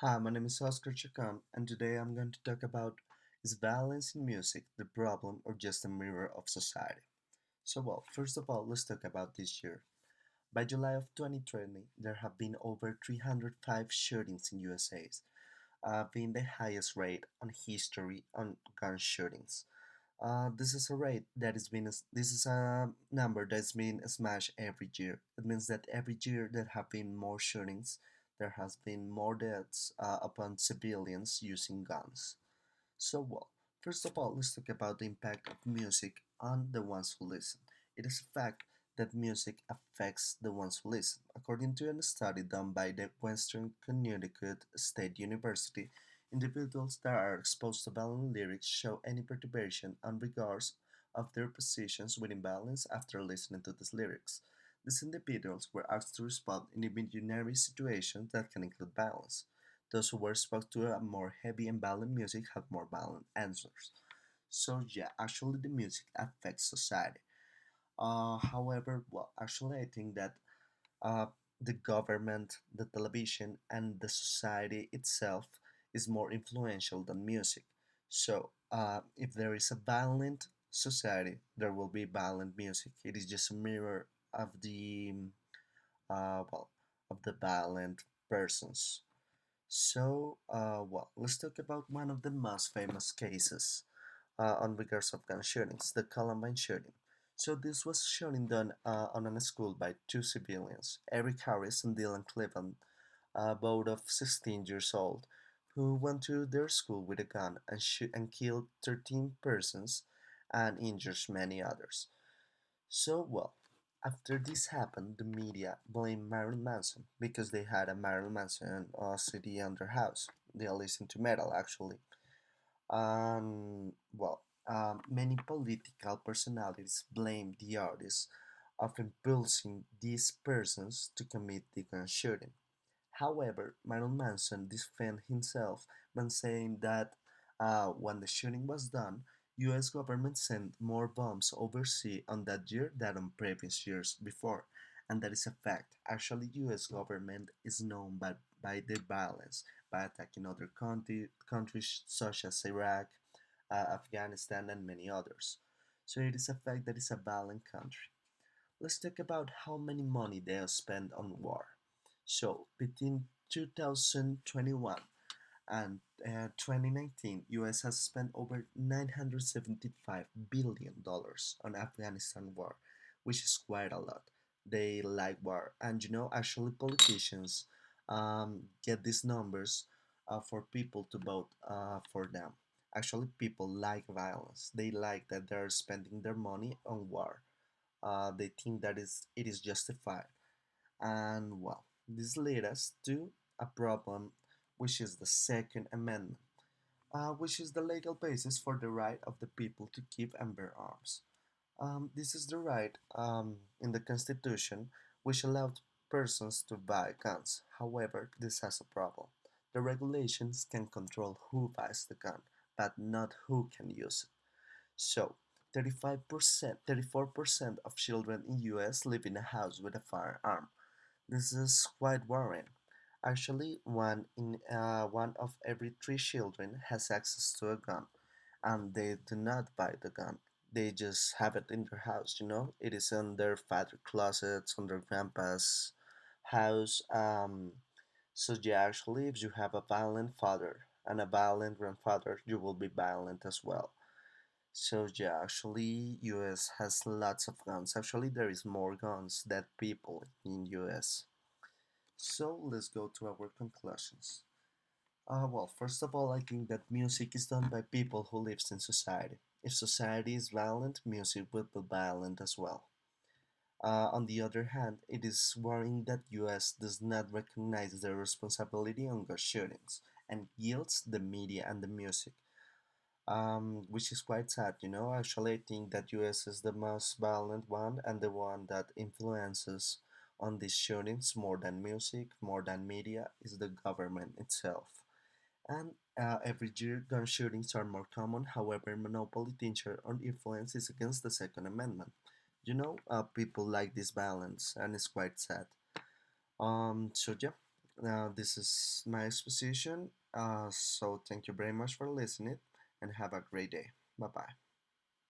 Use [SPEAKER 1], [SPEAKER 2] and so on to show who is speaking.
[SPEAKER 1] Hi, my name is Oscar Chacon, and today I'm going to talk about is violence in music the problem or just a mirror of society? First of all, let's talk about this year. By July of 2020, there have been over 305 shootings in USA, being the highest rate on history on gun shootings. This is a rate that is been this is a number that's been smashed every year. It means that every year there have been more shootings, there has been more deaths upon civilians using guns. First of all, let's talk about the impact of music on the ones who listen. It is a fact that music affects the ones who listen. According to a study done by the Western Connecticut State University, individuals that are exposed to violent lyrics show any perturbation on regards of their positions within violence after listening to these lyrics. These individuals were asked to respond in imaginary situations that can include violence. Those who were exposed to a more heavy and violent music had more violent answers. Actually, the music affects society. However, I think that uh, the government, the television, and the society itself is more influential than music. If there is a violent society, there will be violent music. It is just a mirror of the uh, well of the violent persons. Let's talk about one of the most famous cases on regards of gun shootings, the Columbine shooting. So this was shooting done on a school by two civilians, Eric Harris and Dylan Cleveland, both of 16 years old, who went to their school with a gun and killed 13 persons and injured many others. So, well, after this happened, the media blamed Marilyn Manson because they had a Marilyn Manson CD on their house. They listened to metal actually. And, many political personalities blamed the artist of impulsing these persons to commit the gun shooting. However, Marilyn Manson defended himself by saying that when the shooting was done, U.S. government sent more bombs overseas on that year than on previous years before, and that is a fact. Actually, U.S. government is known by the violence, by attacking other countries such as Iraq, Afghanistan, and many others. So it is a fact that it's a violent country. Let's talk about how many money they have spent on war. So between 2021 and 2019, US has spent over $975 billion on Afghanistan war, which is quite a lot. They like war, and actually politicians get these numbers for people to vote for them. Actually, people like violence. They like that they're spending their money on war. They think that it is justified. And this led us to a problem, which is the Second Amendment, which is the legal basis for the right of the people to keep and bear arms. This is the right in the Constitution which allowed persons to buy guns. However, this has a problem. The regulations can control who buys the gun, but not who can use it. So, 34% of children in US live in a house with a firearm. This is quite worrying. Actually, one of every three children has access to a gun, and they do not buy the gun. They just have it in their house. It is in their father closets, on their grandpa's house. Actually, if you have a violent father and a violent grandfather, you will be violent as well. Actually, US has lots of guns. Actually, there is more guns than people in US. So let's go to our conclusions. First of all, I think that music is done by people who lives in society. If society is violent, music will be violent as well. On the other hand, it is worrying that US does not recognize their responsibility on gun shootings and yields the media and the music, which is quite sad. Actually, I think that US is the most violent one and the one that influences on these shootings more than music, more than media, is the government itself. And every year, gun shootings are more common. However, monopoly, danger, or influence is against the Second Amendment. People like this balance, and it's quite sad. So yeah, Now, this is my exposition. So, thank you very much for listening and have a great day. Bye bye.